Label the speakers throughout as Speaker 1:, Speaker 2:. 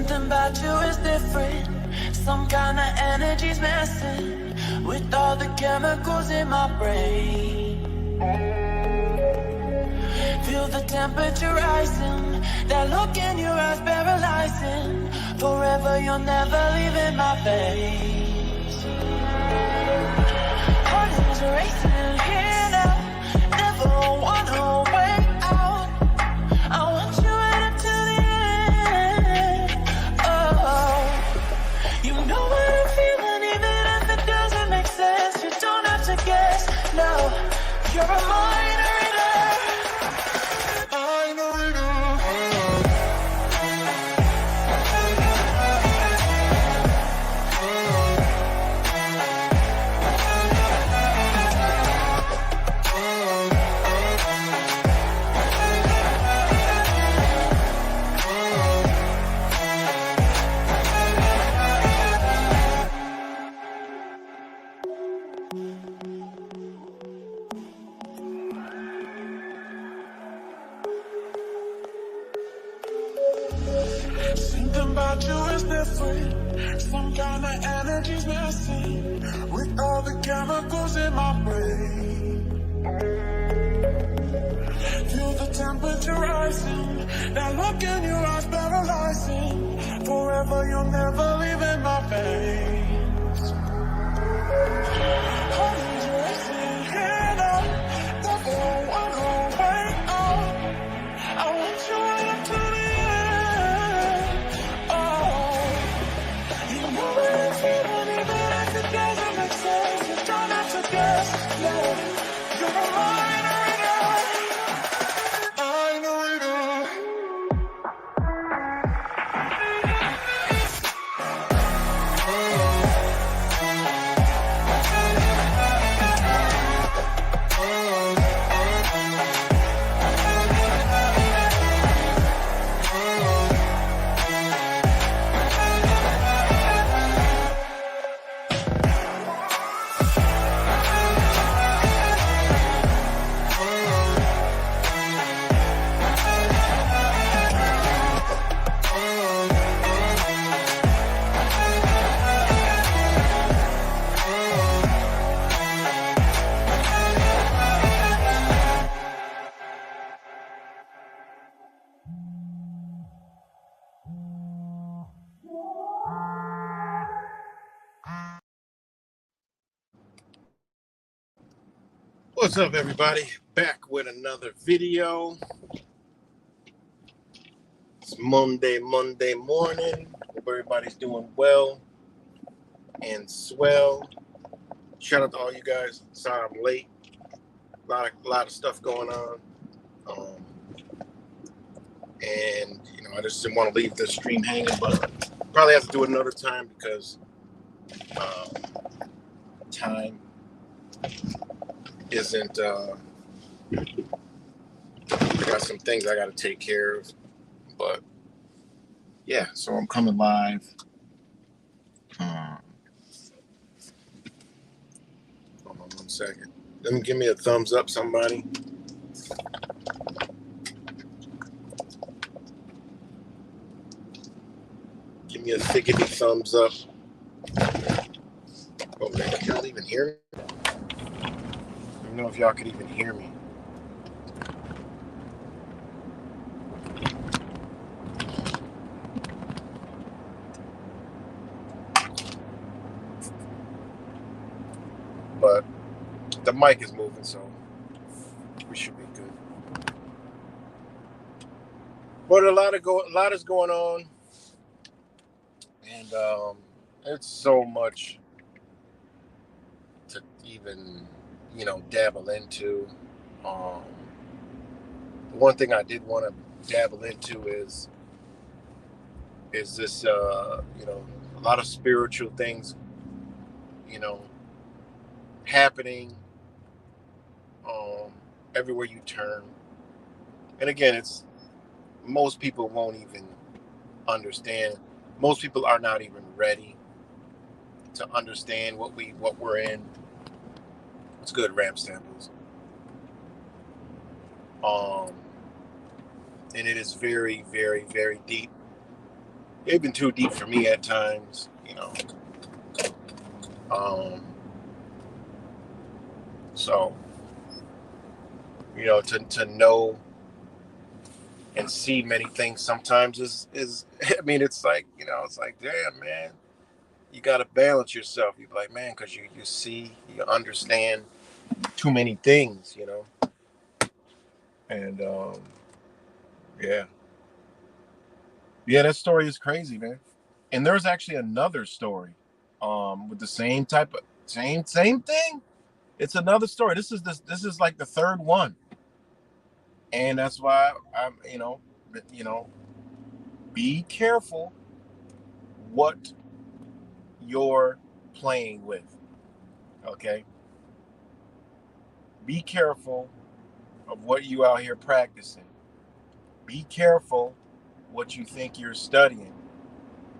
Speaker 1: Something about you is different. Some kind of energy's messing with all the chemicals in my brain. Feel the temperature rising. That look in your eyes paralyzing. Forever you're never leaving my face. Heart is racing here now. Never wanna wait out. I want you right up to the end. Oh, you know what I'm feeling, even if it doesn't make sense. You don't have to guess. No, you're a minor. Something about you is different. Some kind of energy's messing with all the chemicals in my brain. Feel the temperature rising. That look in your eyes paralyzing. Forever you'll never leave in my veins. Heart is racing here now. Never wanna wait out. I want you right up to the
Speaker 2: What's up, everybody? Back with another video. It's Monday morning. Hope everybody's doing well and swell. Shout out to all you guys. Sorry I'm late. A lot of stuff going on. And I just didn't want to leave the stream hanging, but probably have to do it another time because time isn't I got some things I got to take care of, but yeah, so I'm coming live. Hold on 1 second. Let me give me a thumbs up, somebody. Give me a thickety thumbs up. Oh man, can y'all even hear me? I don't know if y'all could even hear me. But the mic is moving, so we should be good. But a lot is going on, and it's so much to even dabble into. The one thing I did want to dabble into is this a lot of spiritual things happening everywhere you turn. And again, it's most people won't even understand. Most people are not even ready to understand what we're in. It's good, ramp samples. And it is very, very, very deep. they've been too deep for me at times, you know. Um, so, you know, to know and see many things sometimes is I mean, it's like, you know, it's like, damn, man, you got to balance yourself. You're like, man, because you see, you understand too many things, you know. And yeah, yeah, that story is crazy, man. And there's actually another story, with the same type of same thing. It's another story. This is like the third one, and that's why I'm, you know, be careful what you're playing with. Okay, be careful of what you out here practicing. Be careful what you think you're studying,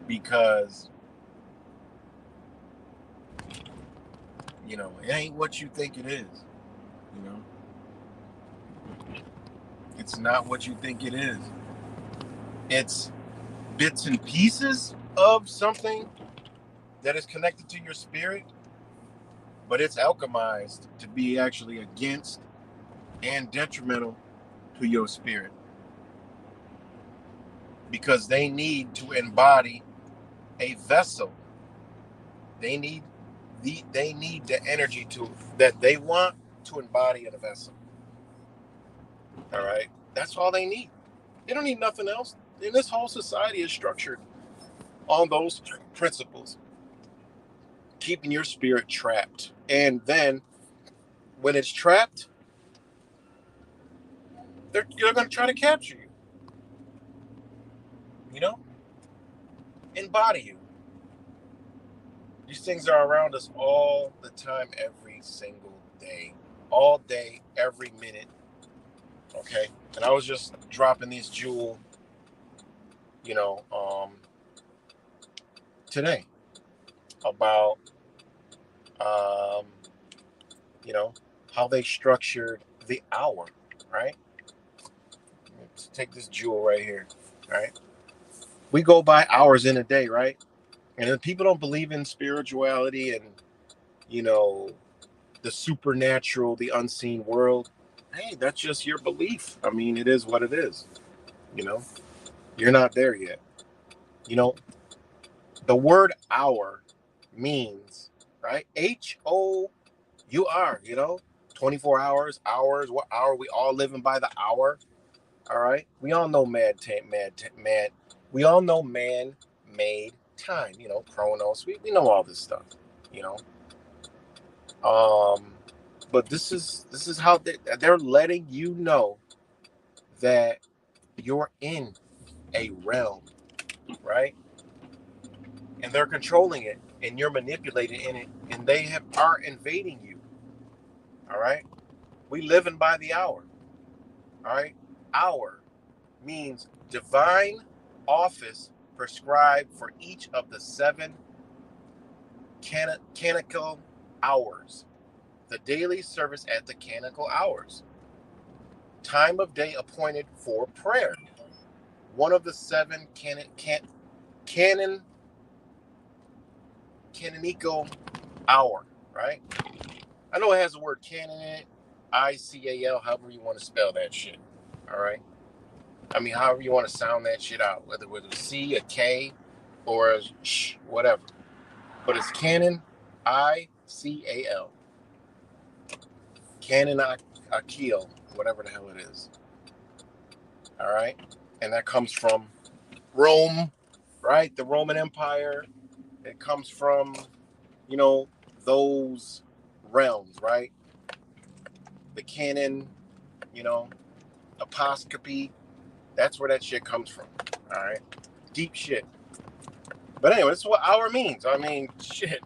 Speaker 2: because you know it ain't what you think it is. You know, it's not what you think it is. It's bits and pieces of something that is connected to your spirit, but it's alchemized to be actually against and detrimental to your spirit, because they need to embody a vessel. They need the energy to that they want to embody in a vessel. All right, that's all they need. They don't need nothing else. And this whole society is structured on those principles, keeping your spirit trapped. And then when it's trapped, they're going to try to capture you. You know, embody you. These things are around us all the time, every single day, every minute. Okay, and I was just dropping these jewel, you know, today about, um, you know, how they structured the hour, right? Let's take this jewel right here, right? We go by hours in a day, right? And if people don't believe in spirituality and, you know, the supernatural, the unseen world, hey, that's just your belief. I mean, it is what it is. You know, you're not there yet. You know, the word hour means, right? HOUR, you know, 24 hours, what hour? We all living by the hour. All right. We all know mad. We all know man made time, you know, chronos. We know all this stuff, you know. Um, but this is how they're letting you know that you're in a realm, right? And they're controlling it, and you're manipulating in it, and are invading you. All right, we living by the hour. All right, hour means divine office prescribed for each of the seven canonical hours. The daily service at the canonical hours. Time of day appointed for prayer. One of the seven canon canonical hour, right? I know it has the word canon in it, ICAL, however you want to spell that shit. All right. I mean, however you want to sound that shit out, whether with a C, a K, or a sh, whatever. But it's canon, ICAL, canon Akil, whatever the hell it is. All right. And that comes from Rome, right? The Roman Empire. It comes from, you know, those realms, right? The canon, you know, apostrophe. That's where that shit comes from. All right. Deep shit. But anyway, this is what hour means. I mean, shit.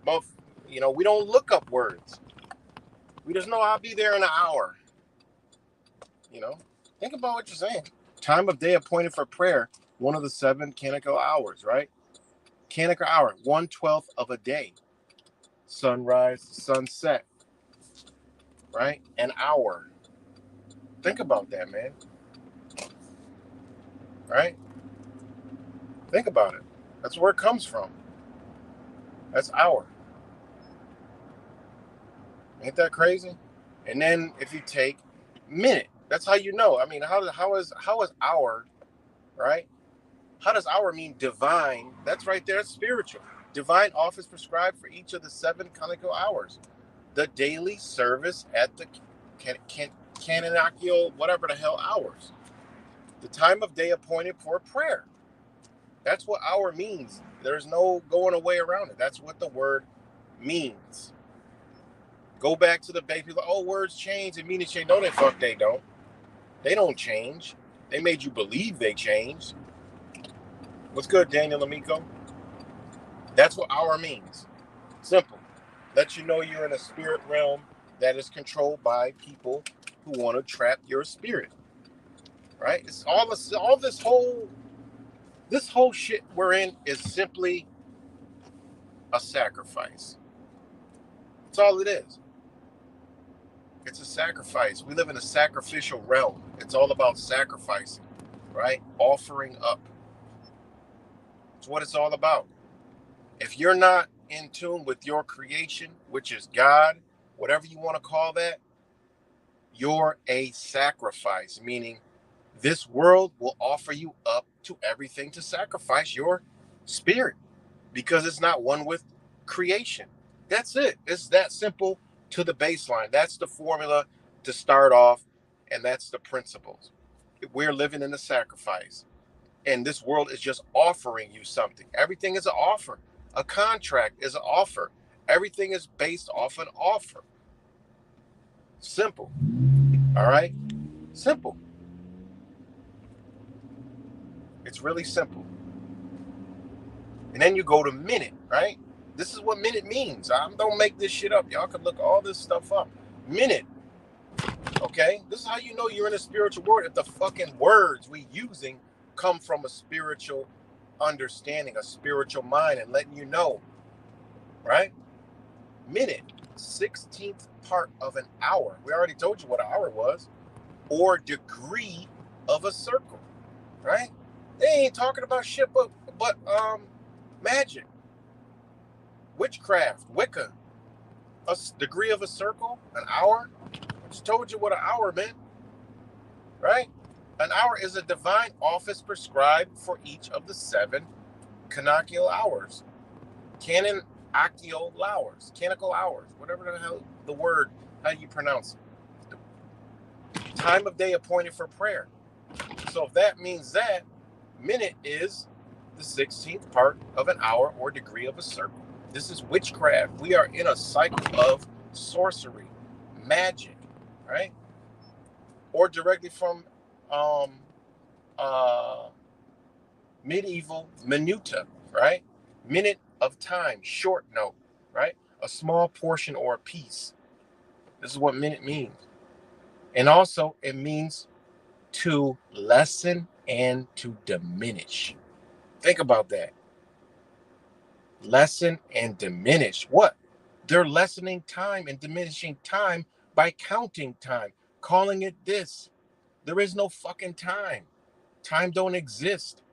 Speaker 2: Both, you know, we don't look up words. We just know I'll be there in an hour. You know, think about what you're saying. Time of day appointed for prayer, one of the seven canonical hours, right? Canonical hour, 1/12 of a day. Sunrise, sunset, right? An hour. Think about that, man. Right? Think about it. That's where it comes from. That's hour. Ain't that crazy? And then if you take minute, that's how you know. I mean, how is hour, right? How does hour mean divine? That's right there, it's spiritual. Divine office prescribed for each of the 7 canonical hours. The daily service at the canonical, whatever the hell hours. The time of day appointed for prayer. That's what hour means. There's no going away around it. That's what the word means. Go back to the base. People, oh, words change and meaning change. No, they don't. They don't change. They made you believe they changed. What's good, Daniel Amico? That's what hour means. Simple. Let you know you're in a spirit realm that is controlled by people who want to trap your spirit. Right? It's this whole shit we're in is simply a sacrifice. That's all it is. It's a sacrifice. We live in a sacrificial realm. It's all about sacrificing, right? Offering up. It's what it's all about. If you're not in tune with your creation, which is God, whatever you want to call that, you're a sacrifice, meaning this world will offer you up to everything to sacrifice your spirit because it's not one with creation. That's it. It's that simple to the baseline. That's the formula to start off, and that's the principles. We're living in a sacrifice, and this world is just offering you something. Everything is an offer. A contract is an offer. Everything is based off an offer. Simple. All right? Simple. It's really simple. And then you go to minute, right? This is what minute means. Don't make this shit up. Y'all can look all this stuff up. Minute. Okay? This is how you know you're in a spiritual world. If the fucking words we using come from a spiritual understanding, a spiritual mind, and letting you know, right? Minute. 16th part of an hour. We already told you what an hour was. Or degree of a circle. Right? They ain't talking about shit but magic, witchcraft, Wicca, a degree of a circle, an hour. I just told you what an hour meant, right? An hour is a divine office prescribed for each of the 7 canonical hours. Canonical hours, whatever the hell the word, how you pronounce it. The time of day appointed for prayer. So if that means that, minute is the 16th part of an hour or degree of a circle. This is witchcraft. We are in a cycle of sorcery, magic, right? Or directly from medieval minuta, right? Minute of time, short note, right? A small portion or a piece. This is what minute means. And also it means to lessen and to diminish. Think about that. Lessen and diminish. What? They're lessening time and diminishing time by counting time, calling it this. There is no fucking time. Time don't exist.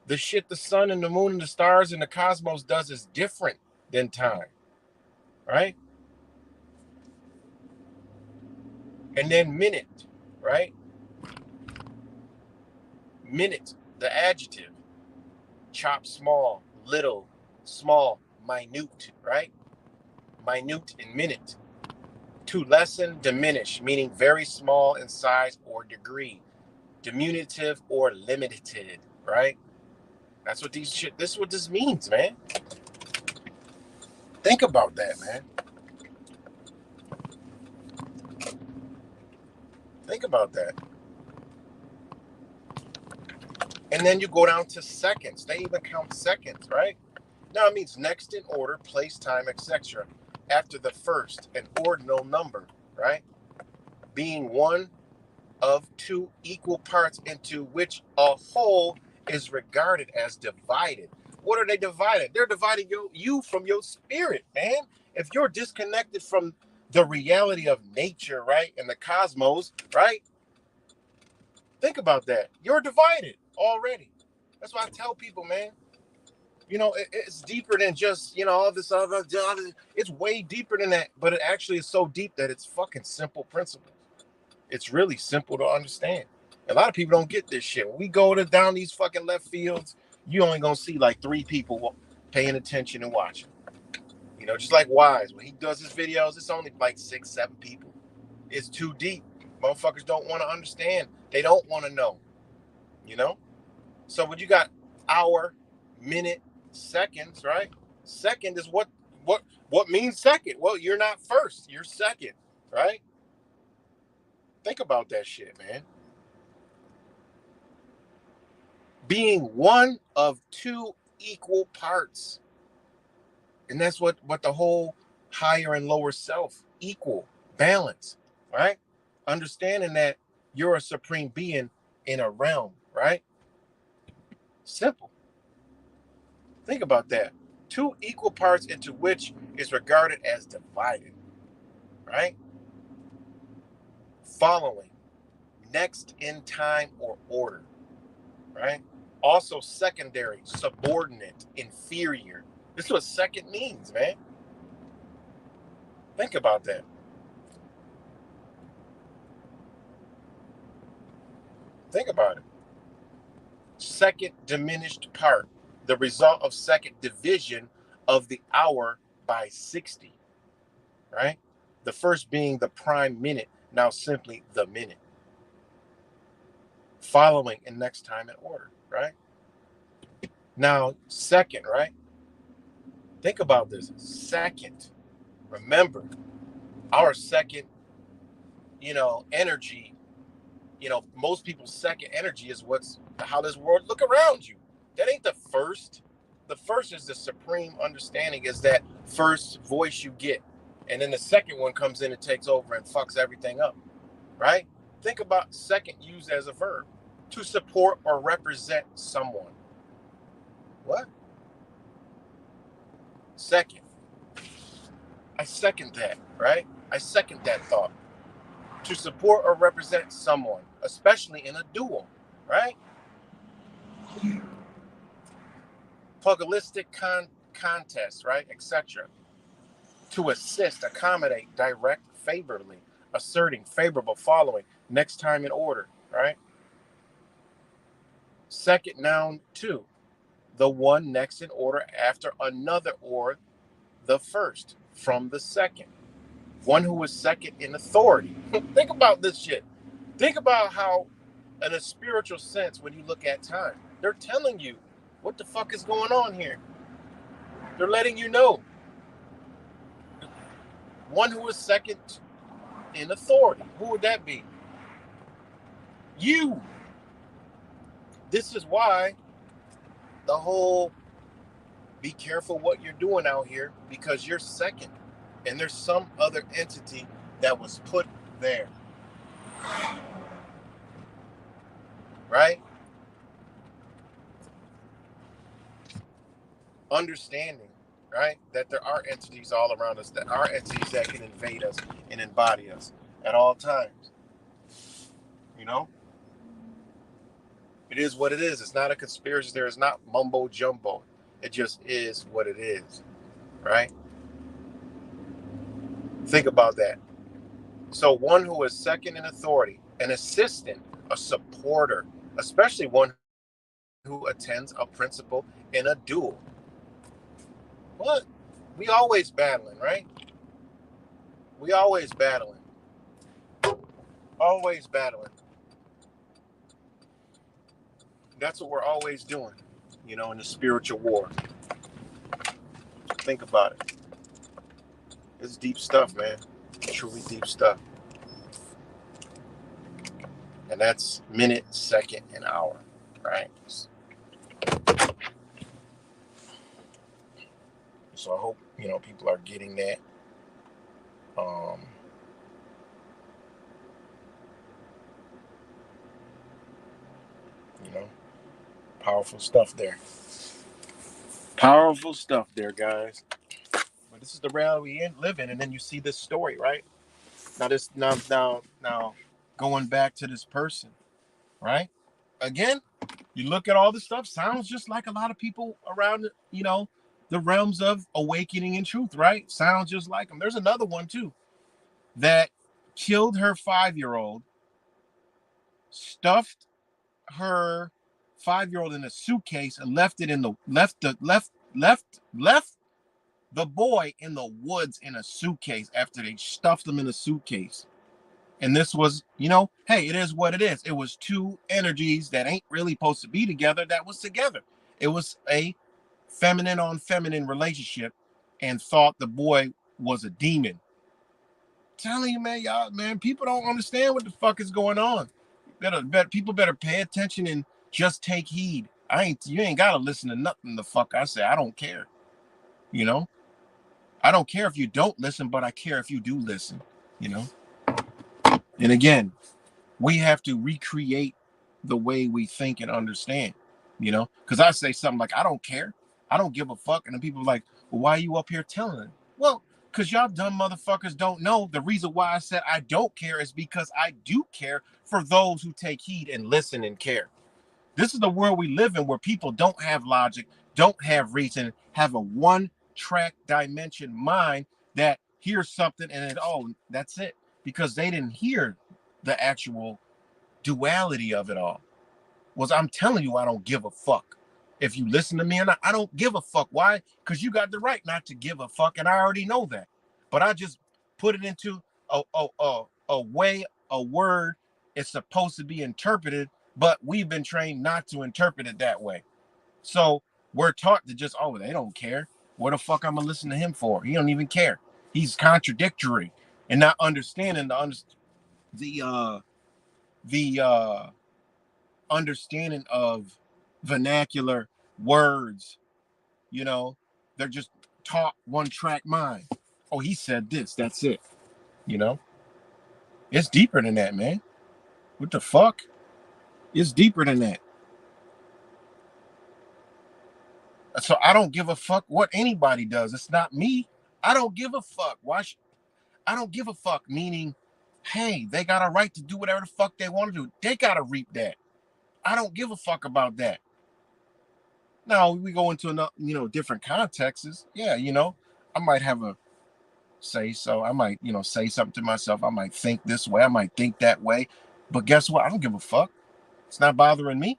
Speaker 2: The shit the sun and the moon and the stars and the cosmos does is different than time, right? And then minute, right? Minute, the adjective. Chop small, little, small, minute, right? Minute and minute. To lessen, diminish, meaning very small in size or degree. Diminutive or limited, right? That's what this is what this means, man. Think about that, man. Think about that. And then you go down to seconds. They even count seconds, right? Now it means next in order, place, time, etc. After the first, an ordinal number, right? Being one of 2 equal parts into which a whole is regarded as divided. What are they divided? They're dividing you from your spirit, man. If you're disconnected from the reality of nature, right, and the cosmos, right? Think about that. You're divided already. That's why I tell people, man. It's deeper than just all this other. It's way deeper than that, but it actually is so deep that it's fucking simple principles. It's really simple to understand. A lot of people don't get this shit. When we go down these fucking left fields, you only gonna see like 3 people paying attention and watching. Just like Wise, when he does his videos, it's only like 6, 7 people. It's too deep. Motherfuckers don't want to understand. They don't want to know. So when you got hour, minute, seconds, right? Second is what means second? Well, you're not first. You're second, right? Think about that shit, man. Being one of 2 equal parts. And that's what the whole higher and lower self, equal, balance, right? Understanding that you're a supreme being in a realm, right? Simple. Think about that. 2 equal parts into which is regarded as divided, right? Following, next in time or order, right? Also secondary, subordinate, inferior. This is what second means, man. Think about that. Think about it. Second diminished part, the result of second division of the hour by 60, right? The first being the prime minute, now simply the minute. Following in next time in order, right? Now, second, right? Think about this. Second. Remember, our second, energy, most people's second energy is how this world look around you. That ain't the first. The first is the supreme understanding, is that first voice you get. And then the second one comes in and takes over and fucks everything up, right? Think about second used as a verb. To support or represent someone. What? Second. I second that, right? I second that thought. To support or represent someone, especially in a duel, right? Pugilistic contest, right? Etc. To assist, accommodate, direct, favorably, asserting, favorable, following, next time in order, right? Second noun 2, the one next in order after another or the first from the second. One who is second in authority. Think about this shit. Think about how, in a spiritual sense, when you look at time, they're telling you what the fuck is going on here. They're letting you know. One who is second in authority. Who would that be? You. This is why the whole be careful what you're doing out here, because you're second. And there's some other entity that was put there. Right? Understanding, right, that there are entities all around us, that are entities that can invade us and embody us at all times. It is what it is. It's not a conspiracy. There is not mumbo jumbo. It just is what it is, right? Think about that. So one who is second in authority, an assistant, a supporter, especially one who attends a principal in a duel. What? We always battling, right? We always battling. Always battling. That's what we're always doing, in the spiritual war. Think about it. It's deep stuff, man. Truly deep stuff. And that's minute, second, and hour, right? So I hope, people are getting that. Powerful stuff there. Powerful stuff there, guys. But this is the reality we live in, and then you see this story, right? Now, going back to this person, right? Again, You look at all this stuff, sounds just like a lot of people around, the realms of awakening and truth, right? Sounds just like them. There's another one too that killed her 5-year-old, stuffed her 5-year-old in a suitcase and left it in the left the boy in the woods in a suitcase after they stuffed him in a suitcase. And this was, hey, it is what it is. It was two energies that ain't really supposed to be together that was together. It was a feminine on feminine relationship, and thought the boy was a demon. I'm telling you, man, y'all, man, people don't understand what the fuck is going on. People better pay attention and just take heed. You ain't gotta listen to nothing the fuck I say. I don't care. I don't care if you don't listen, but I care if you do listen. And again, we have to recreate the way we think and understand, because I say something like, I don't care, I don't give a fuck, and then people are like, well, why are you up here telling it? Well, because y'all dumb motherfuckers don't know the reason why I said I don't care is because I do care for those who take heed and listen and care. This is the world we live in, where people don't have logic, don't have reason, have a one track dimension mind that hears something and that's it, because they didn't hear the actual duality of it all. I'm telling you, I don't give a fuck if you listen to me or not. I don't give a fuck. Why? Because you got the right not to give a fuck, and I already know that. But I just put it into a way, a word it's supposed to be interpreted, but we've been trained not to interpret it that way. So we're taught to just, they don't care. What the fuck I'm gonna listen to him for? He don't even care. He's contradictory and not understanding the understanding of vernacular words. They're just taught one track mind. Oh, he said this, that's it. It's deeper than that, man. What the fuck? It's deeper than that. So I don't give a fuck what anybody does. It's not me. I don't give a fuck. I don't give a fuck, meaning, hey, they got a right to do whatever the fuck they want to do. They got to reap that. I don't give a fuck about that. Now we go into different contexts. Yeah, I might have a say so. I might, say something to myself. I might think this way. I might think that way. But guess what? I don't give a fuck. It's not bothering me.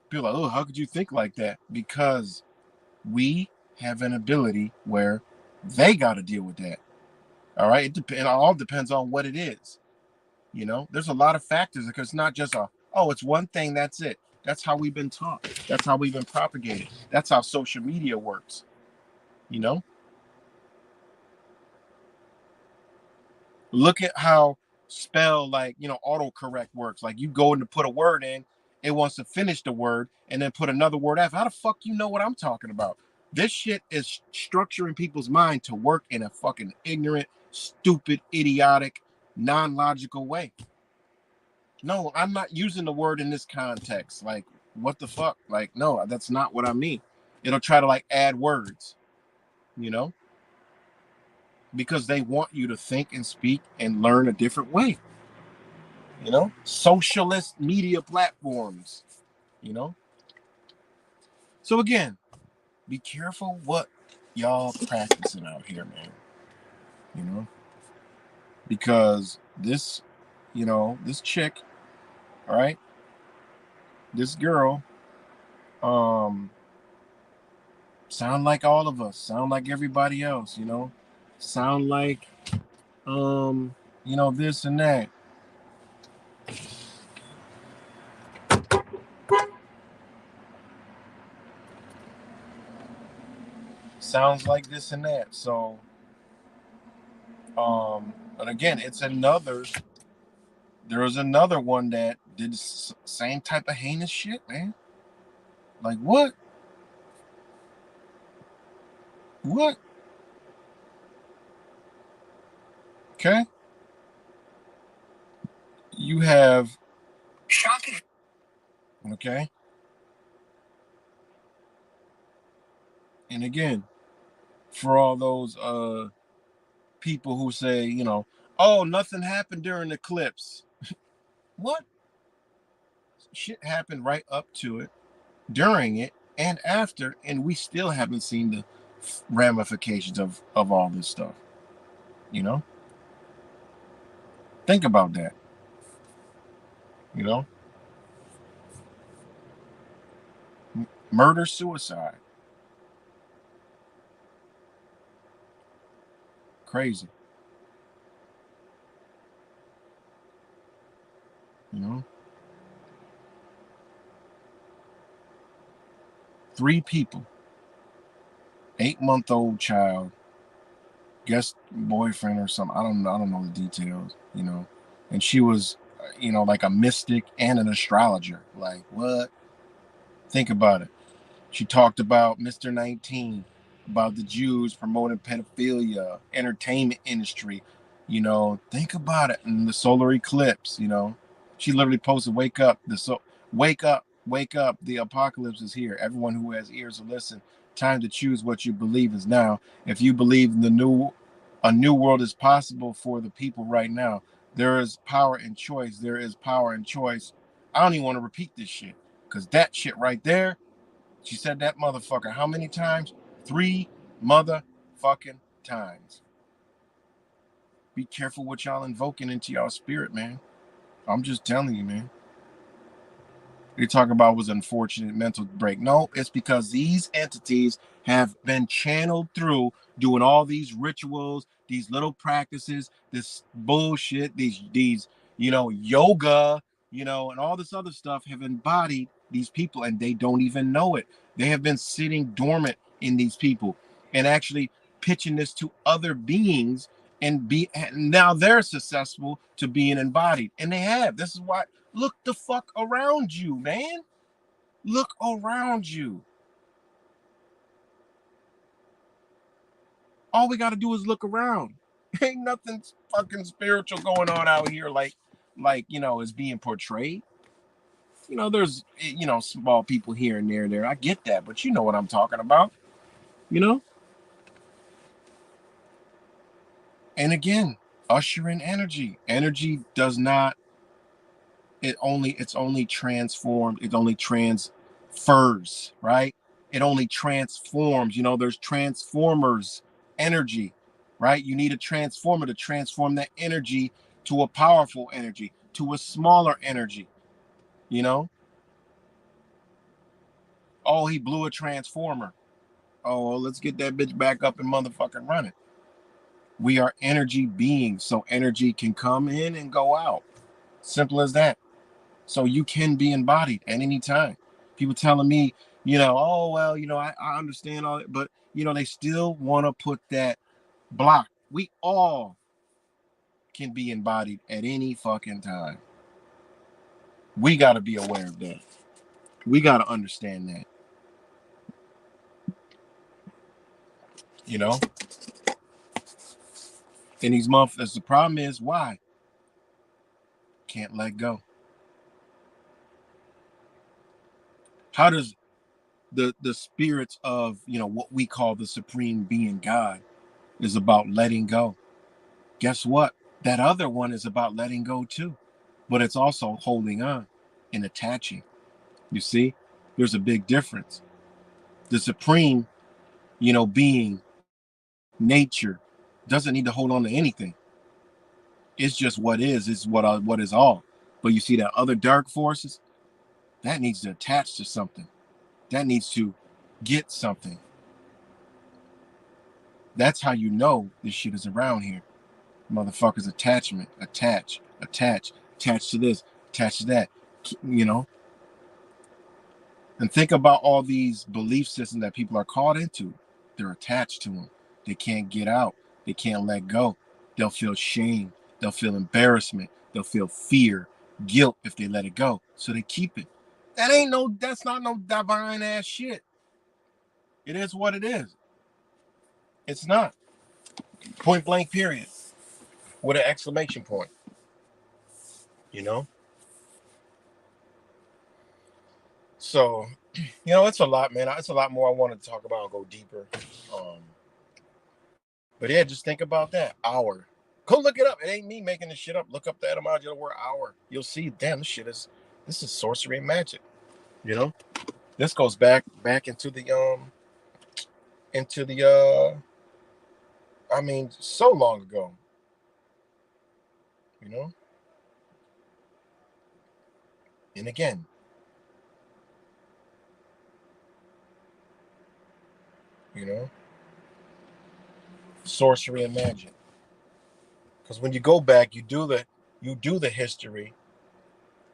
Speaker 2: People are like, oh, how could you think like that? Because we have an ability where they got to deal with that. All right. It all depends on what it is. There's a lot of factors, because it's not just it's one thing. That's it. That's how we've been taught. That's how we've been propagated. That's how social media works. Look at how spell, like, autocorrect works. Like, you go in to put a word in, it wants to finish the word and then put another word after. How the fuck you know what I'm talking about? This shit is structuring people's mind to work in a fucking ignorant, stupid, idiotic, non-logical way. No, I'm not using the word in this context. Like, what the fuck? Like, no, that's not what I mean. It'll try to like add words, because they want you to think and speak and learn a different way. Socialist media platforms, So again, be careful what y'all practicing out here, man. Because this, this chick, all right, this girl, sound like all of us, sound like everybody else, sound like, this and that. Sounds like this and that. So, and again, there was another one that did the same type of heinous shit, man. Like, what? What? Okay. You have shocking. Okay. And again, for all those people who say, oh, nothing happened during the eclipse. What? shit happened right up to it, during it, and after, and we still haven't seen the ramifications of all this stuff. You know, think about that. You know, murder, suicide, crazy. You know, 3 people, 8-month-old child, guest boyfriend or something. I don't know the details. You know, and she was, like a mystic and an astrologer. Like what? Think about it. She talked about Mr. 19, about the Jews promoting pedophilia, entertainment industry. Think about it. And the solar eclipse. She literally posted, wake up, the apocalypse is here. Everyone who has ears to listen, time to choose what you believe is now. If you believe a new world is possible for the people right now, there is power in choice. There is power in choice. I don't even want to repeat this shit, because that shit right there, she said that motherfucker how many times? 3 motherfucking times. Be careful what y'all invoking into y'all spirit, man. I'm just telling you, man. They talk about was unfortunate mental break. No, it's because these entities have been channeled through doing all these rituals, these little practices, this bullshit, these yoga, and all this other stuff have embodied these people, and they don't even know it. They have been sitting dormant in these people and actually pitching this to other beings, and now they're successful to being embodied, and they have. This is why. Look the fuck around you, man. Look around you. All we got to do is look around. Ain't nothing fucking spiritual going on out here like is being portrayed. There's small people here and there. I get that, but you know what I'm talking about. You know? And again, usher in energy. Energy does not it's only transformed, it only transfers, right? It only transforms. There's transformers energy, right? You need a transformer to transform that energy to a powerful energy, to a smaller energy. you know oh, he blew a transformer. Oh, well, let's get that bitch back up and motherfucking running. We are energy beings, so energy can come in and go out. Simple as that. So you can be embodied at any time. People telling me, oh well, I understand all that, but they still want to put that block. We all can be embodied at any fucking time. We got to be aware of that. We got to understand that. You know, and these months, the problem is why can't let go. How does the spirits of what we call the supreme being God is about letting go? Guess what? That other one is about letting go too, but it's also holding on and attaching. You see, there's a big difference. The supreme, being, nature, doesn't need to hold on to anything. It's just what is. It's what is all. But you see that other dark forces, that needs to attach to something. That needs to get something. That's how you know this shit is around here. Motherfuckers attachment, attach to this, attach to that. You know, and think about all these belief systems that people are caught into. They're attached to them. They can't get out. They can't let go. They'll feel shame. They'll feel embarrassment. They'll feel fear, guilt if they let it go. So they keep it. That's not no divine ass shit. It is what it is. It's not. Point blank, period. With an exclamation point. You know? So, it's a lot, man. It's a lot more I wanted to talk about and go deeper. But yeah, just think about that. Hour. Go look it up. It ain't me making this shit up. Look up the etymology of the word hour. You'll see, damn, this shit is This is sorcery and magic. You know, this goes back into the I mean, so long ago. You know, and again, you know, sorcery and magic. Because when you go back, you do the history,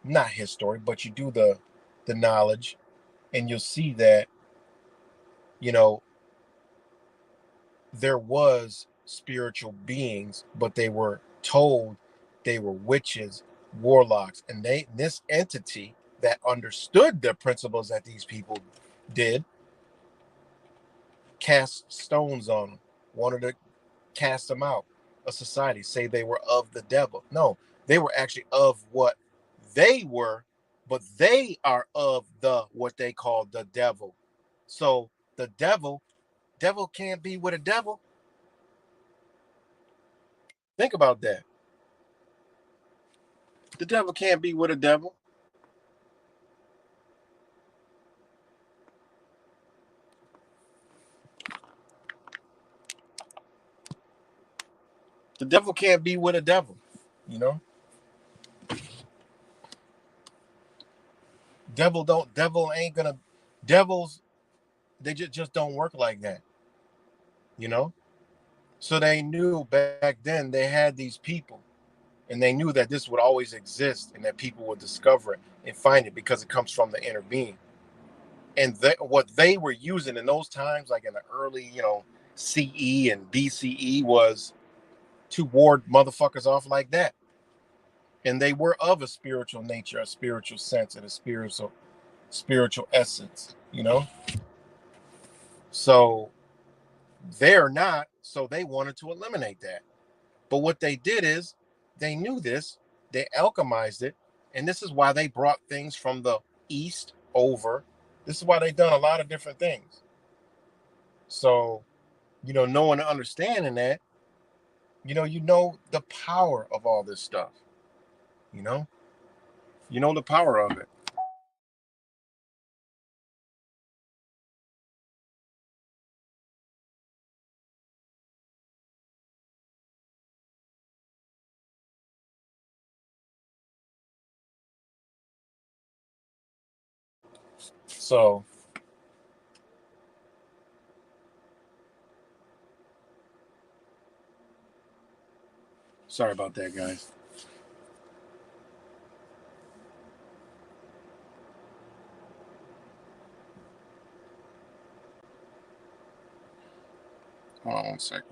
Speaker 2: not history, but you do the knowledge, and you'll see that, you know, there was spiritual beings, but they were told they were witches, warlocks, and this entity that understood the principles that these people did cast stones on them, wanted to cast them out of society, say they were of the devil. No, they were actually of what they were, but they are of the what they call the devil. So the devil can't be with a devil. Think about that. The devil can't be with a devil. The devil can't be with a devil. You know, devil ain't gonna devils. They just don't work like that. You know, so they knew back then they had these people, and they knew that this would always exist, and that people would discover it and find it because it comes from the inner being. And what they were using in those times, like in the early, CE and BCE, was to ward motherfuckers off like that. And they were of a spiritual nature, a spiritual sense, and a spiritual essence. So they're not. So they wanted to eliminate that. But what they did is they knew this, they alchemized it, and this is why they brought things from the east over. This is why they've done a lot of different things. So, knowing and understanding that, you know the power of all this stuff. You know, you know the power of it. So, sorry about that, guys. Hold on one second.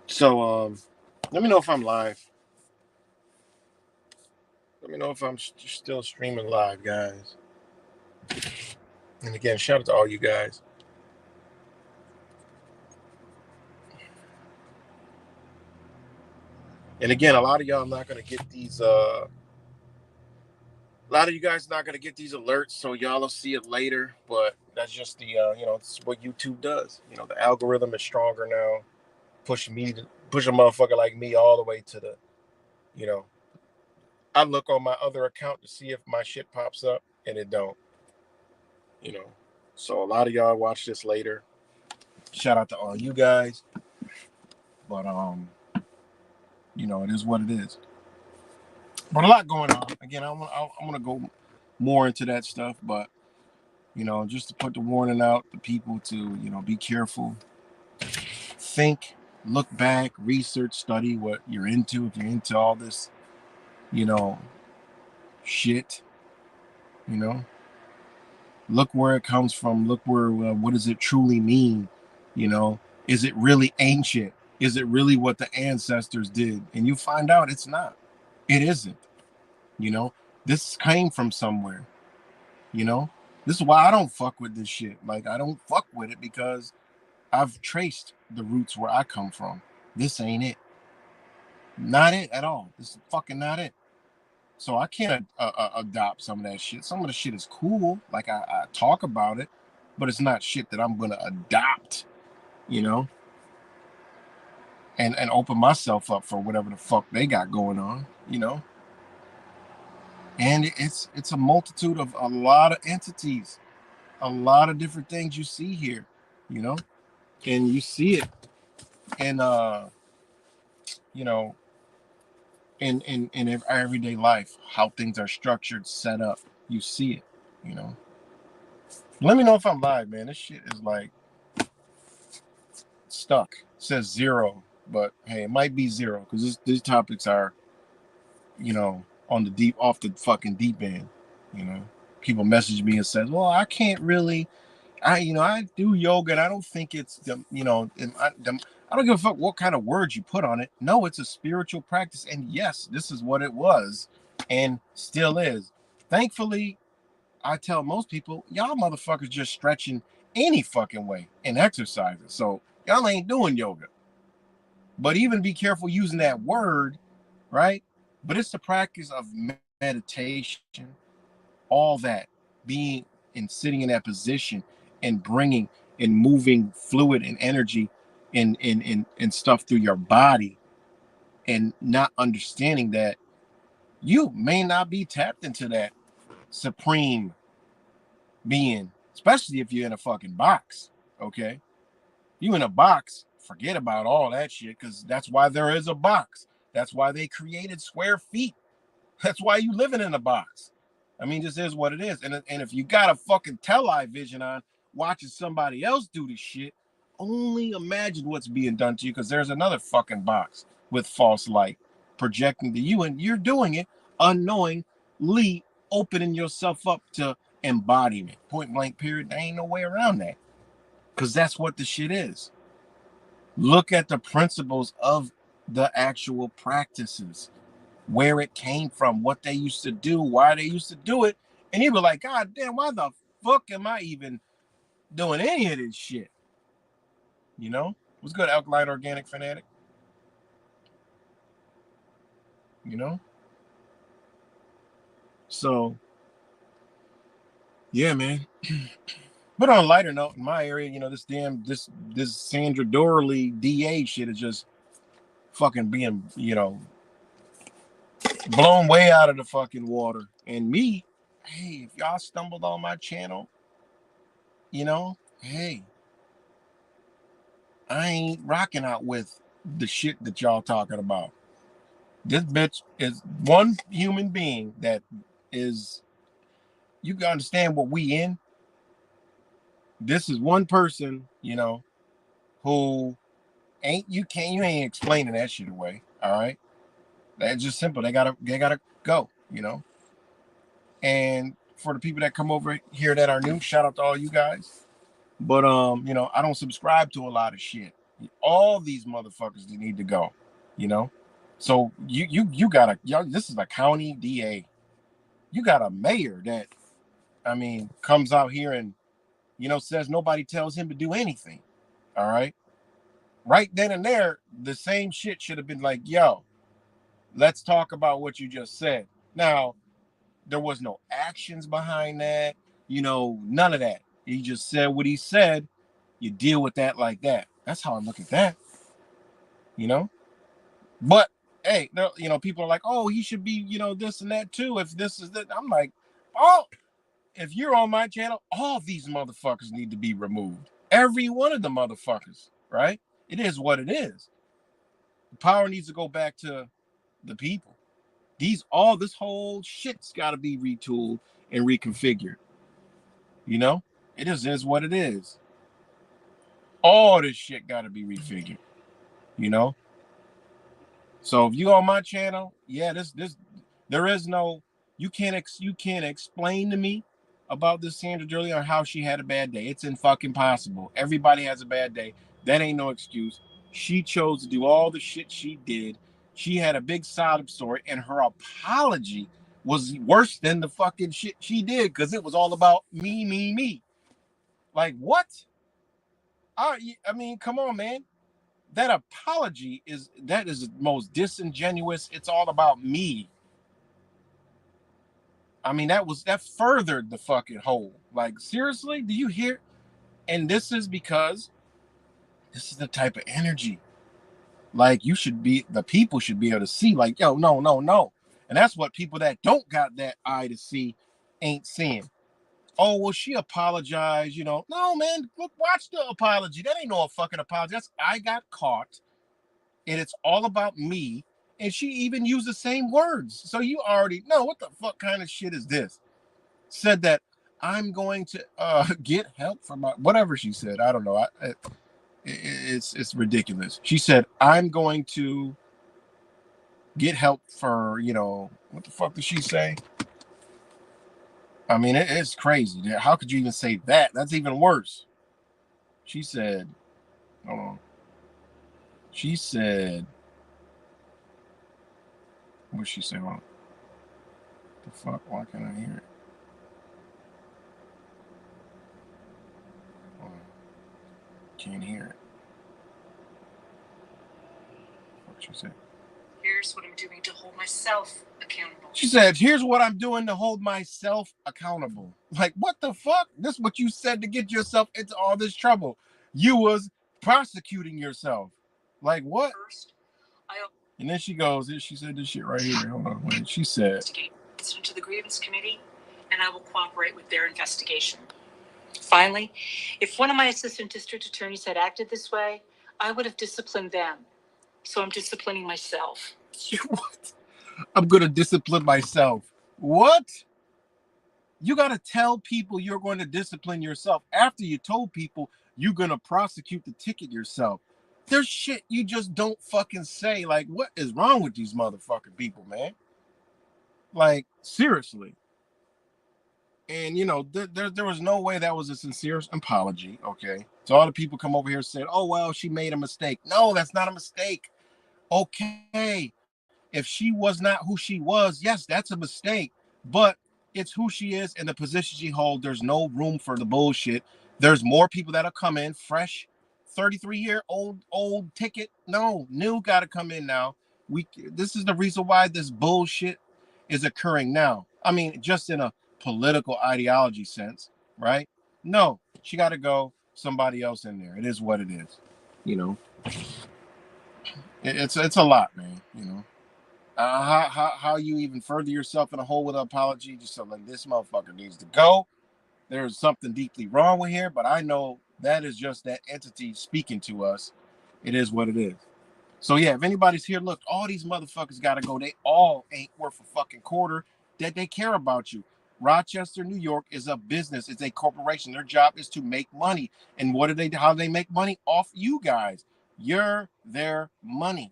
Speaker 2: So, let me know if I'm live. Let me know if I'm still streaming live, guys. And again, shout out to all you guys. And again, a lot of y'all not gonna get these. A lot of you guys not gonna get these alerts, so y'all will see it later. But that's just the it's what YouTube does. The algorithm is stronger now, push a motherfucker like me all the way to the. You know, I look on my other account to see if my shit pops up, and it don't. You know, so a lot of y'all watch this later. Shout out to all you guys, but it is what it is. But a lot going on. Again, I'm gonna go more into that stuff, but just to put the warning out to people to be careful, think, look back, research, study what you're into. If you're into all this, you know, shit, you know, look where it comes from. Look where what does it truly mean? Is it really ancient? Is it really what the ancestors did? And you find out it's not. It isn't. You know, this came from somewhere. You know, this is why I don't fuck with this shit. Like I don't fuck with it because I've traced the roots where I come from. This ain't it. Not it at all. This is fucking not it. So I can't adopt some of that shit. Some of the shit is cool, like I talk about it, but it's not shit that I'm gonna adopt, you know, and open myself up for whatever the fuck they got going on, you know. And it's a multitude of a lot of entities, a lot of different things you see here, you know, and you see it in you know, in our everyday life, how things are structured, set up. You see it, you know. Let me know if I'm live, man. This shit is like stuck. It says 0, but hey, it might be 0 because these topics are, you know, on the deep, off the fucking deep end. You know, people message me and says, "Well, I can't really, I do yoga and I don't think it's I don't give a fuck what kind of words you put on it. No, it's a spiritual practice, and yes, this is what it was, and still is. Thankfully, I tell most people, y'all motherfuckers just stretching any fucking way and exercising. So y'all ain't doing yoga. But even be careful using that word, right? But it's the practice of meditation, all that, being and sitting in that position and bringing and moving fluid and energy and stuff through your body and not understanding that you may not be tapped into that supreme being, especially if you're in a fucking box. Okay, you in a box, forget about all that shit, because that's why there is a box. That's why they created square feet. That's why you living in a box. I mean, this is what it is. And if you got a fucking television on watching somebody else do this shit, only imagine what's being done to you, because there's another fucking box with false light projecting to you, and you're doing it unknowingly, opening yourself up to embodiment. Point blank, period. There ain't no way around that, because that's what the shit is. Look at the principles of the actual practices, where it came from, what they used to do, why they used to do it. And you were like, God damn, why the fuck am I even doing any of this shit? You know? What's good, Alkaline Organic Fanatic? You know? So, yeah, man. But on a lighter note, in my area, this Sandra Dorley DA shit is just fucking being, blown way out of the fucking water. And me, hey, if y'all stumbled on my channel, hey, I ain't rocking out with the shit that y'all talking about. This bitch is one human being that is, you can understand what we in. This is one person, who you ain't explaining that shit away. All right. That's just simple. They gotta go. And for the people that come over here that are new, shout out to all you guys. But I don't subscribe to a lot of shit. All these motherfuckers they need to go, you know. So you got this is a county DA. You got a mayor that, I mean, comes out here and says nobody tells him to do anything. All right. Right then and there, the same shit should have been like, yo, let's talk about what you just said. Now, there was no actions behind that, none of that. He just said what he said. You deal with that like that. That's how I look at that, you know. But hey, people are like, oh, he should be, this and that too. If this is that, I'm like, oh, if you're on my channel, all these motherfuckers need to be removed. Every one of the motherfuckers, right? It is what it is. The power needs to go back to the people. This whole shit's got to be retooled and reconfigured. You know, it is what it is. All this shit got to be refigured. You know, so if you on my channel, yeah, this there is no, you can't explain to me about this Sandra Durley or how she had a bad day. It's in fucking possible. Everybody has a bad day. That ain't no excuse. She chose to do all the shit she did. She had a big sob story, and her apology was worse than the fucking shit she did, because it was all about me, me, me. Like what? I mean, come on, man. That apology is the most disingenuous. It's all about me. I mean, that furthered the fucking hole. Like, seriously, do you hear? And this is because this is the type of energy. Like, the people should be able to see, like, yo, no, no, no. And that's what people that don't got that eye to see ain't seeing. Oh, well, she apologized, you know. No, man, look, watch the apology. That ain't no fucking apology. That's I got caught, and it's all about me. And she even used the same words. So you already know what the fuck kind of shit is this? Said that I'm going to get help from my whatever she said. I don't know. It's ridiculous. She said I'm going to get help for, you know, what the fuck did she say? I mean, it's crazy. How could you even say that? That's even worse. She said, hold on. She said, what she say? Hold on. The fuck? Why can't I hear it? Hold on. Can't hear it. What she say?
Speaker 3: Here's what I'm doing to hold myself accountable.
Speaker 2: She said, here's what I'm doing to hold myself accountable. Like, what the fuck? This is what you said to get yourself into all this trouble. You was prosecuting yourself. Like, what?
Speaker 3: First,
Speaker 2: and then she goes, she said this shit right here. Hold on, wait. She said,
Speaker 3: incident to the grievance committee, and I will cooperate with their investigation. Finally, if one of my assistant district attorneys had acted this way, I would have disciplined them. So I'm disciplining myself.
Speaker 2: What? I'm going to discipline myself. What? You got to tell people you're going to discipline yourself after you told people you're going to prosecute the ticket yourself. There's shit you just don't fucking say. Like, what is wrong with these motherfucking people, man? Like, seriously. And, you know, there was no way that was a sincere apology, okay? So all the people come over here and said, oh, well, she made a mistake. No, that's not a mistake. Okay. If she was not who she was, yes, that's a mistake. But it's who she is and the position she holds. There's no room for the bullshit. There's more people that'll come in fresh, 33-year-old ticket. No, new got to come in now. This is the reason why this bullshit is occurring now. I mean, just in a political ideology sense, right? No, she got to go. Somebody else in there. It is what it is. You know, it's a lot, man. You know. How you even further yourself in a hole with an apology? Just so like this motherfucker needs to go. There's something deeply wrong with here, but I know that is just that entity speaking to us. It is what it is. So yeah, if anybody's here, look, all these motherfuckers gotta go. They all ain't worth a fucking quarter that they care about you. Rochester, New York is a business, it's a corporation. Their job is to make money. And what do they how do they make money? Off you guys. You're their money.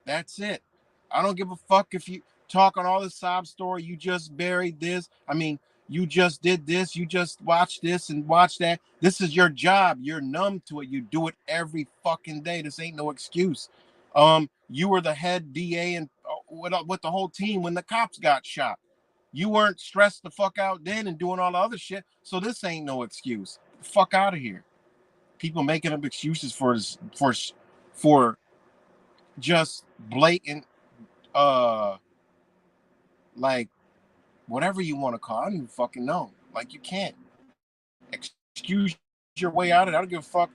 Speaker 2: That's it. I don't give a fuck if you talk on all this sob story. You just buried this. I mean, you just did this. You just watched this and watched that. This is your job. You're numb to it. You do it every fucking day. This ain't no excuse. You were the head DA and with the whole team when the cops got shot. You weren't stressed the fuck out then and doing all the other shit. So this ain't no excuse. Fuck out of here. People making up excuses for just blatant like whatever you want to call it. I don't even fucking know. Like, you can't excuse your way out of it. I don't give a fuck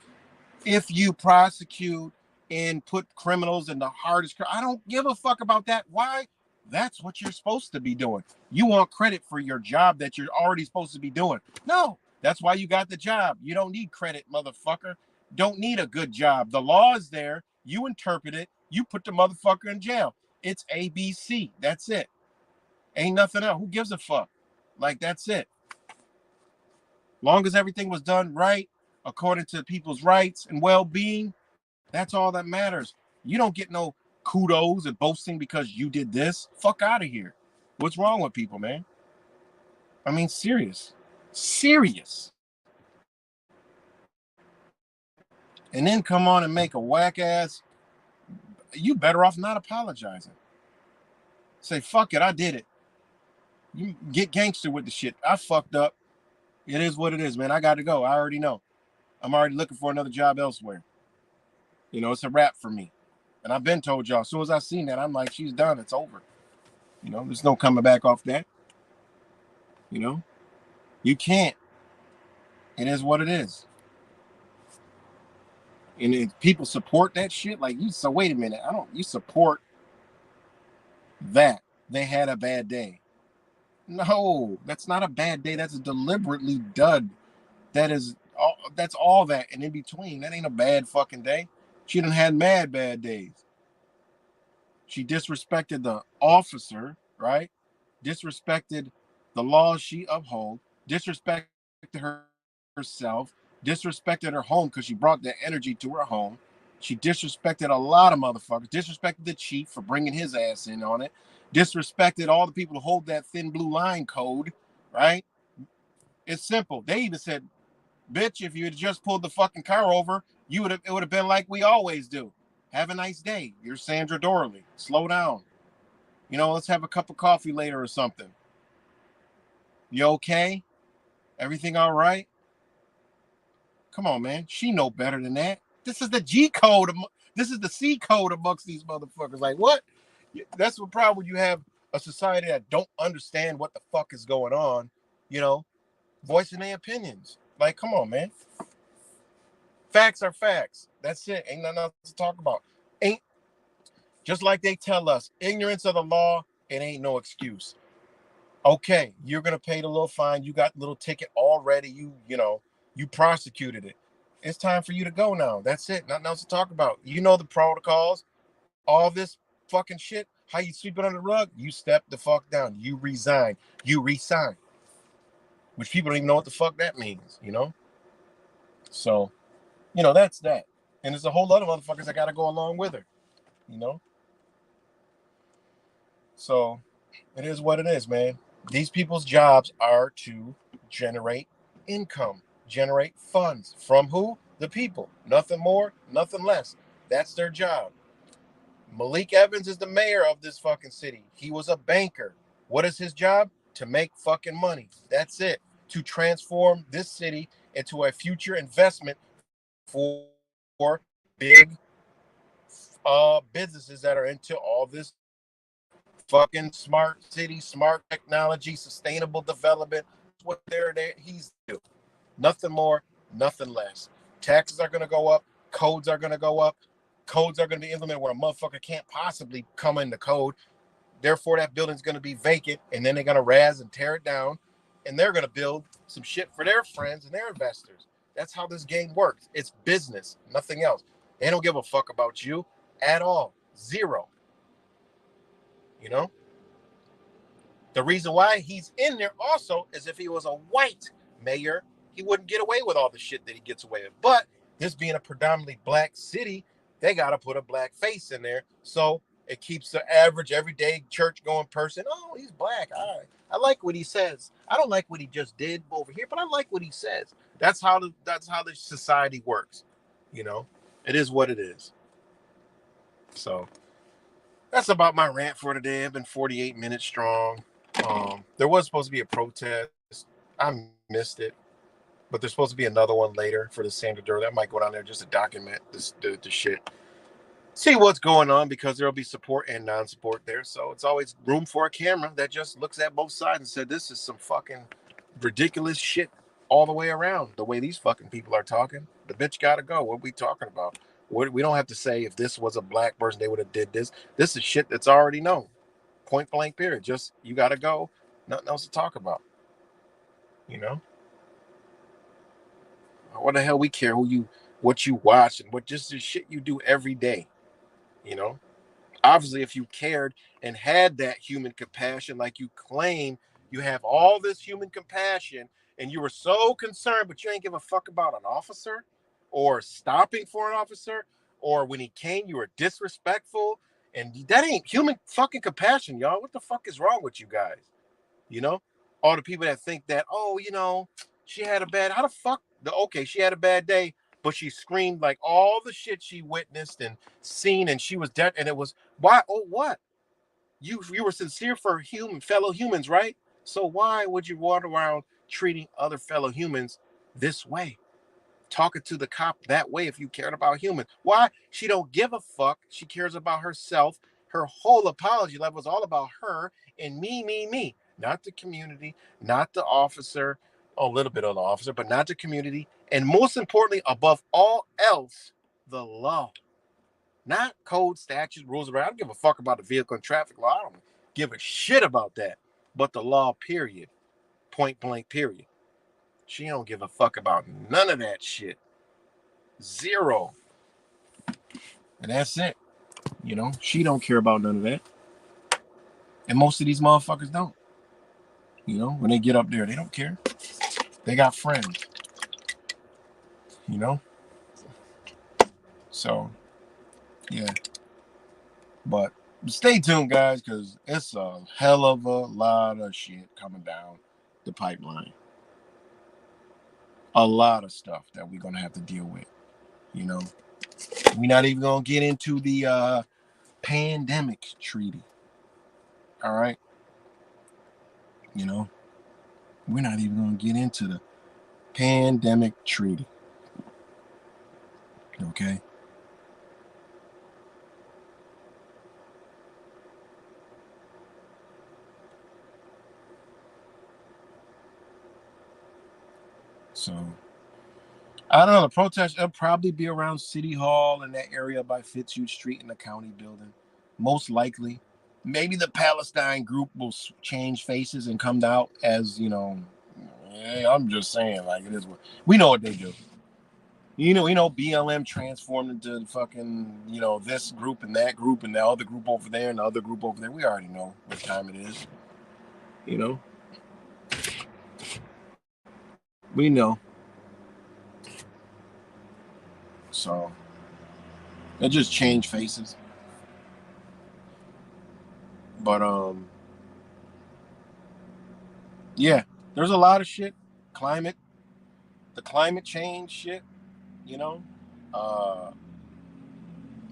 Speaker 2: if you prosecute and put criminals in the hardest. I don't give a fuck about that. Why? That's what you're supposed to be doing. You want credit for your job that you're already supposed to be doing. No, that's why you got the job. You don't need credit, motherfucker. Don't need a good job. The law is there. You interpret it. You put the motherfucker in jail. It's ABC. That's it. Ain't nothing else. Who gives a fuck? Like, that's it. Long as everything was done right, according to people's rights and well-being, that's all that matters. You don't get no kudos and boasting because you did this. Fuck out of here. What's wrong with people, man? I mean, serious. Serious. And then come on and make a whack ass. You better off not apologizing. Say, fuck it, I did it. You get gangster with the shit. I fucked up. It is what it is, man. I got to go. I already know. I'm already looking for another job elsewhere. You know, it's a wrap for me. And I've been told y'all, as soon as I seen that, I'm like, she's done. It's over. You know, there's no coming back off that. You know, you can't. It is what it is. And if people support that shit, like you. So wait a minute, I don't. You support that they had a bad day? No, that's not a bad day. That's a deliberately dud. That is all. That's all that, and in between, that ain't a bad fucking day. She done had mad bad days. She disrespected the officer, right? Disrespected the laws she uphold. Disrespected herself. Disrespected her home because she brought that energy to her home. She disrespected a lot of motherfuckers. Disrespected the chief for bringing his ass in on it. Disrespected all the people who hold that thin blue line code, right? It's simple. They even said, "Bitch, if you had just pulled the fucking car over, you would have. It would have been like we always do. Have a nice day. You're Sandra Dorley. Slow down. You know, let's have a cup of coffee later or something. You okay? Everything all right? Come on, man. She know better than that. This is the G code. This is the C code amongst these motherfuckers. Like what? That's what problem you have a society that don't understand what the fuck is going on. You know, voicing their opinions. Like, come on, man. Facts are facts. That's it. Ain't nothing else to talk about. Ain't just like they tell us, ignorance of the law, it ain't no excuse. Okay, you're gonna pay the little fine. You got the little ticket already. You prosecuted it. It's time for you to go now. That's it. Nothing else to talk about. You know the protocols. All this fucking shit. How you sweep it under the rug? You step the fuck down. You resign. You resign. Which people don't even know what the fuck that means. So that's that. And there's a whole lot of motherfuckers that gotta go along with her. You know. So it is what it is, man. These people's jobs are to generate income, generate funds from who? The people. Nothing more, nothing less. That's their job. Malik Evans is the mayor of this fucking city. He was a banker. What is his job? To make fucking money. That's it. To transform this city into a future investment for big businesses that are into all this fucking smart city, smart technology, sustainable development. That's what they're there. He's doing. Nothing more, nothing less. Taxes are going to go up. Codes are going to go up. Codes are going to be implemented where a motherfucker can't possibly come in the code. Therefore, that building's going to be vacant, and then they're going to razz and tear it down, and they're going to build some shit for their friends and their investors. That's how this game works. It's business, nothing else. They don't give a fuck about you at all. Zero. You know? The reason why he's in there also is if he was a white mayor, he wouldn't get away with all the shit that he gets away with. But this being a predominantly black city, they got to put a black face in there. So it keeps the average, everyday church going person. Oh, he's black. I like what he says. I don't like what he just did over here, but I like what he says. That's how the society works. You know, it is what it is. So that's about my rant for today. I've been 48 minutes strong. There was supposed to be a protest. I missed it, but there's supposed to be another one later for the Sandra Durr. That might go down there just to document the shit. See what's going on because there'll be support and non-support there. So it's always room for a camera that just looks at both sides and said, "This is some fucking ridiculous shit all the way around." The way these fucking people are talking, the bitch gotta go. What are we talking about? We don't have to say if this was a black person, they would have did this. This is shit that's already known. Point blank period. Just you gotta go. Nothing else to talk about. You know? What the hell we care what you watch and what just the shit you do every day. You know? Obviously, if you cared and had that human compassion, like you claim you have all this human compassion, and you were so concerned, but you ain't give a fuck about an officer or stopping for an officer, or when he came, you were disrespectful, and that ain't human fucking compassion, y'all. What the fuck is wrong with you guys? You know, all the people that think that, oh, she had a bad, how the fuck, okay, she had a bad day, but she screamed like all the shit she witnessed and seen, and she was dead, and it was, why, oh, what? You were sincere for fellow humans, right? So why would you walk around treating other fellow humans this way? Talking to the cop that way if you cared about humans. Why? She don't give a fuck. She cares about herself. Her whole apology level is all about her and me, me, me. not the community, not the officer, a little bit of the officer, but not the community, and most importantly, above all else, the law. Not code, statutes, rules. I don't give a fuck about the vehicle and traffic law. I don't give a shit about that. But the law, period. Point blank, period. She don't give a fuck about none of that shit. Zero. And that's it. You know, she don't care about none of that. And most of these motherfuckers don't. You know, when they get up there, they don't care. They got friends. You know? So, yeah. But stay tuned, guys, because it's a hell of a lot of shit coming down the pipeline. A lot of stuff that we're going to have to deal with. You know? We're not even going to get into the pandemic treaty. All right? You know? We're not even going to get into the pandemic treaty. Okay? So, I don't know. The protest will probably be around City Hall in that area by Fitzhugh Street in the county building. Most likely. Maybe the Palestine group will change faces and come out as, you know, hey, I'm just saying, like, it is what we know what they do. You know, BLM transformed into fucking, you know, this group and that group and the other group over there and the other group over there. We already know what time it is. You know? We know. So it just changed faces. But yeah, there's a lot of shit. The climate change shit, you know.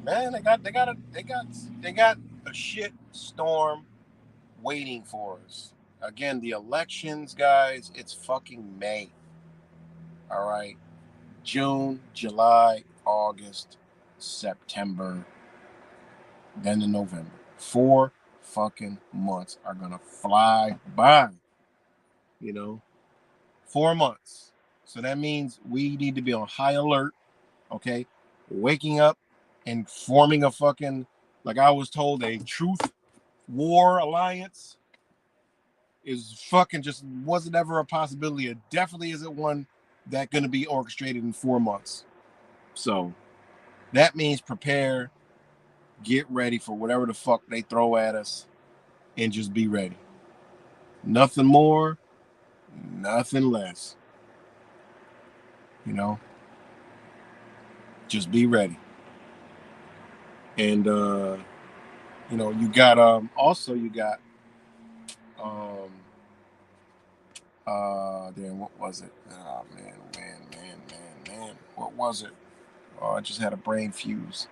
Speaker 2: Man, they got a shit storm waiting for us. Again, the elections, guys, it's fucking May. All right. June, July, August, September, then in November. 4 fucking months are gonna fly by. You know, 4 months. So that means we need to be on high alert. Okay, waking up and forming a fucking, like I was told, a truth war alliance is fucking just wasn't ever a possibility. It definitely isn't one that's going to be orchestrated in 4 months. So that means prepare, get ready for whatever the fuck they throw at us, and just be ready. Nothing more, nothing less. You know, just be ready. And you know, you got also you got then what was it? Oh man. What was it? Oh, I just had a brain fuse.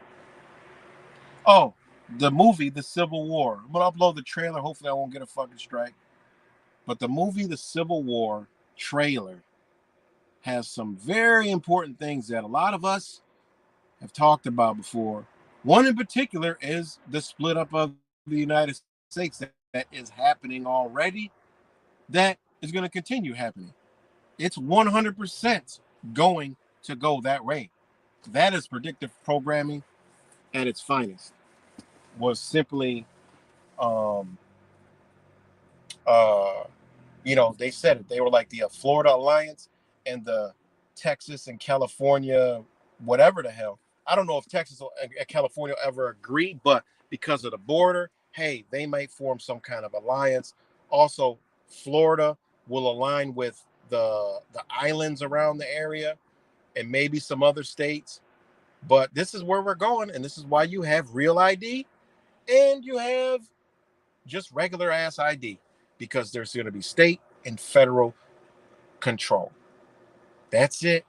Speaker 2: Oh, the movie, The Civil War. I'm gonna upload the trailer. Hopefully I won't get a fucking strike. But the movie, The Civil War trailer has some very important things that a lot of us have talked about before. One in particular is the split up of the United States that is happening already, that is going to continue happening. It's 100% going to go that way. That is predictive programming at its finest. Was simply, um, uh, you know, they said it. They were like the Florida Alliance and the Texas and California, whatever the hell. I don't know if Texas and California ever agree, but because of the border, hey, they might form some kind of alliance. Also, Florida will align with the islands around the area and maybe some other states. But this is where we're going, and this is why you have real ID and you have just regular ass ID, because there's going to be state and federal control. That's it.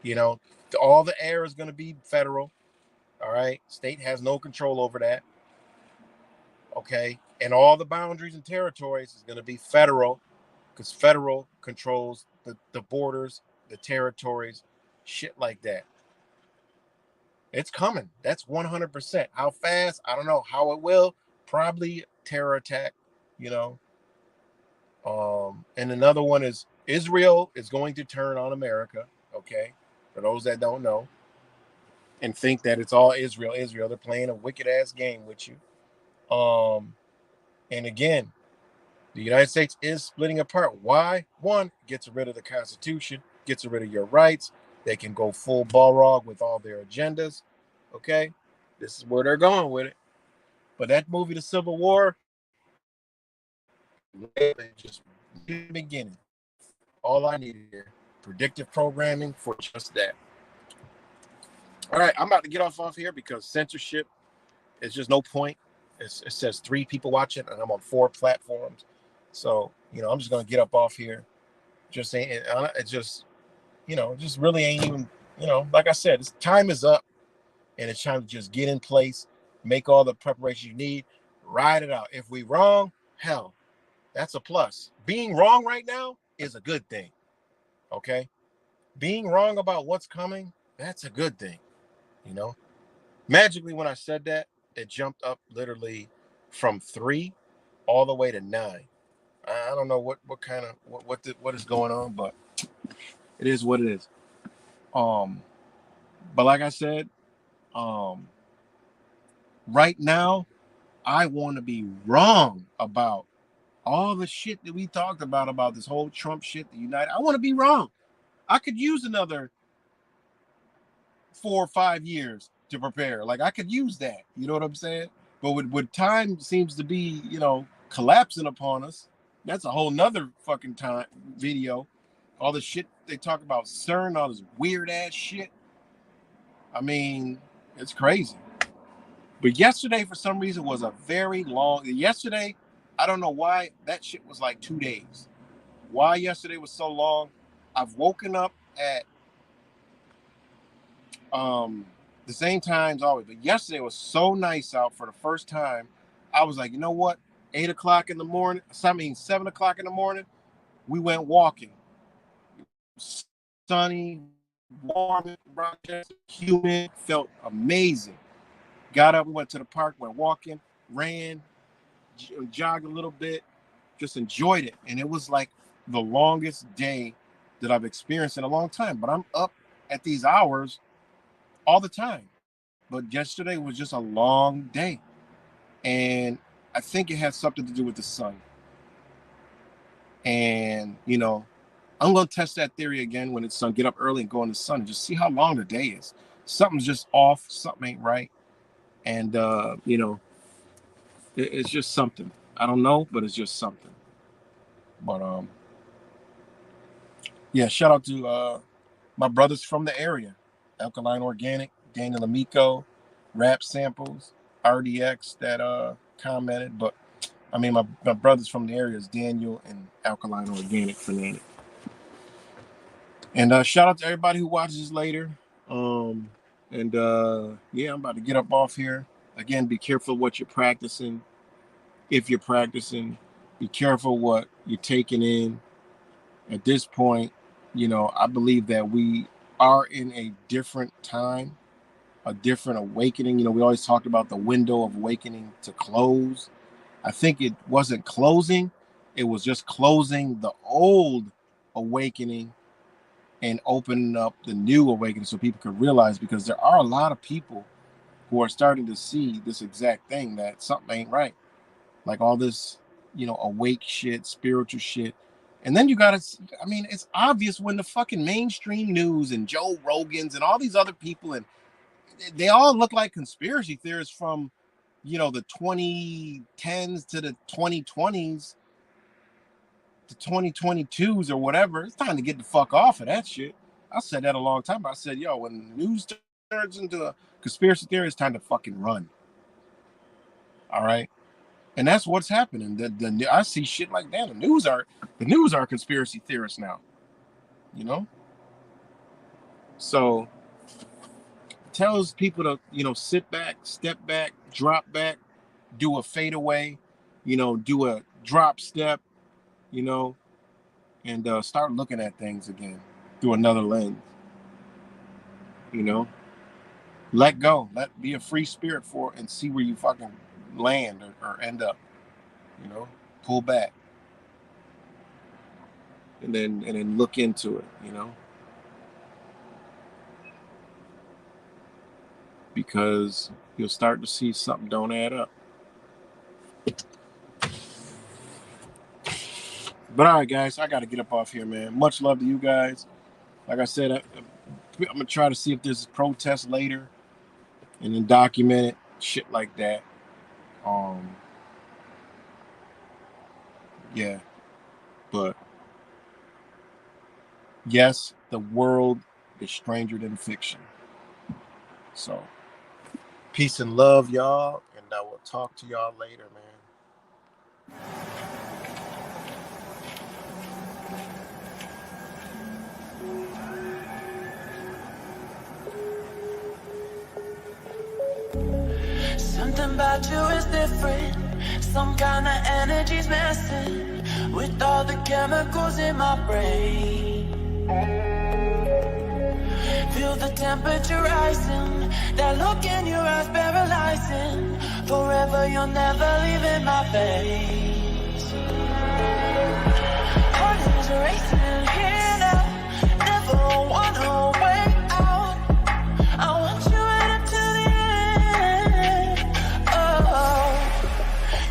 Speaker 2: You know, all the air is going to be federal. All right. State has no control over that. Okay. And all the boundaries and territories is going to be federal, because federal controls the borders, the territories, shit like that. It's coming. That's 100%. How fast? I don't know. How it will? Probably terror attack, you know. And another one is Israel is going to turn on America. Okay, for those that don't know and think that it's all Israel, they're playing a wicked ass game with you. And again, the United States is splitting apart. Why? One, gets rid of the Constitution, gets rid of your rights. They can go full Balrog with all their agendas. Okay, this is where they're going with it. But that movie, The Civil War, just beginning. All I needed here, predictive programming for just that. All right, I'm about to get off here because censorship is just no point. It says 3 people watching, and I'm on 4 platforms. So I'm just gonna get up off here. Just saying, it just just really ain't even like I said, time is up, and it's time to just get in place, make all the preparation you need, ride it out. If we wrong, hell, that's a plus. Being wrong right now is a good thing. Okay, being wrong about what's coming, that's a good thing. Magically, when I said that, it jumped up literally from 3 all the way to 9. I don't know what kind of what is going on, but it is what it is. But like I said, right now, I want to be wrong about all the shit that we talked about this whole Trump shit, the United. I want to be wrong. I could use another 4 or 5 years to prepare. Like I could use that. You know what I'm saying? But with time seems to be, collapsing upon us. That's a whole nother fucking time video. All the shit they talk about CERN, all this weird ass shit. I mean, it's crazy. But yesterday, for some reason, was a very long. Yesterday, I don't know why that shit was like 2 days. Why yesterday was so long? I've woken up at the same times always, but yesterday was so nice out for the first time. I was like, you know what? 8 o'clock in the morning, 7 o'clock in the morning, we went walking. Sunny, warm, Rochester, humid, felt amazing. Got up, we went to the park, went walking, ran, jogged a little bit, just enjoyed it. And it was like the longest day that I've experienced in a long time. But I'm up at these hours all the time. But yesterday was just a long day. And I think it has something to do with the sun. And, I'm going to test that theory again when it's sun. Get up early and go in the sun and just see how long the day is. Something's just off. Something ain't right. And, it's just something. I don't know, but it's just something. But, yeah, shout out to my brothers from the area. Alkaline Organic, Daniel Amico, Rap Samples, RDX that commented. But, I mean, my brothers from the area is Daniel and Alkaline Organic Fanatic. And shout out to everybody who watches later. And yeah, I'm about to get up off here. Again, be careful what you're practicing. If you're practicing, be careful what you're taking in. At this point, I believe that we are in a different time, a different awakening. We always talked about the window of awakening to close. I think it wasn't closing. It was just closing the old awakening and opening up the new awakening so people could realize, because there are a lot of people who are starting to see this exact thing, that something ain't right. Like all this, awake shit, spiritual shit. And then you gotta, I mean, it's obvious when the fucking mainstream news and Joe Rogan's and all these other people, and they all look like conspiracy theorists from, the 2010s to the 2020s, the 2022s or whatever. It's time to get the fuck off of that shit. I said that a long time ago. I said, yo, when the news turns into a conspiracy theory, it's time to fucking run. All right. And that's what's happening. I see shit like that. The news are conspiracy theorists now. So it tells people to, sit back, step back, drop back, do a fadeaway, do a drop step, and start looking at things again through another lens. Let go, be a free spirit for it, and see where you fucking land or end up. Pull back. and then look into it, because you'll start to see something don't add up. But all right, guys, I got to get up off here, man. Much love to you guys. Like I said, I'm going to try to see if there's a protest later and then document it, shit like that. Yeah. But yes, the world is stranger than fiction. So peace and love, y'all. And I will talk to y'all later, man.
Speaker 1: Something about you is different. Some kind of energy's messing with all the chemicals in my brain. Feel the temperature rising. That look in your eyes paralyzing. Forever you'll never leave in my face. Heart is racing here now. Never wanna wait out. I want you right up to the end. Oh,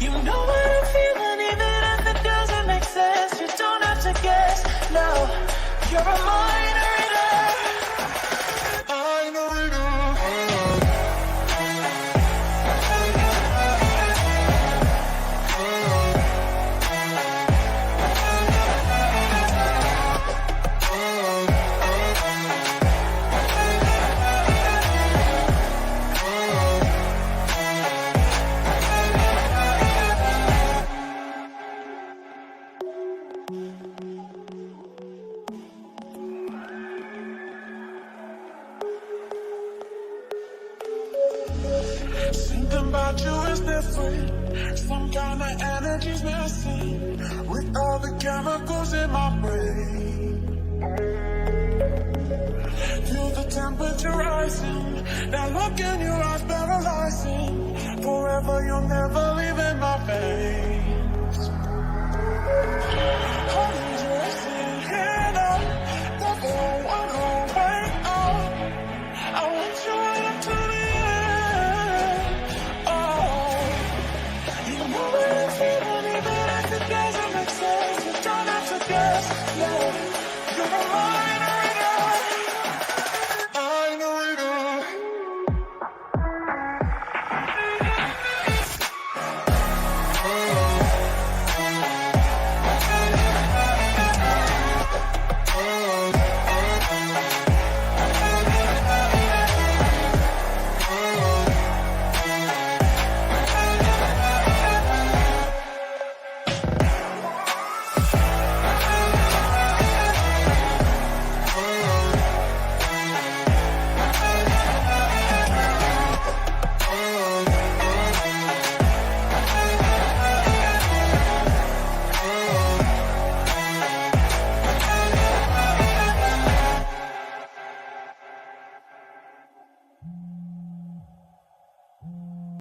Speaker 1: you know what I'm feeling, even if it doesn't make sense. You don't have to guess. No, you're a mind reader. I know you. Something about you is different. Some kind of energy's messing with all the chemicals in my brain. Feel the temperature rising. That look in your eyes paralyzing. Forever you'll never leave in my face.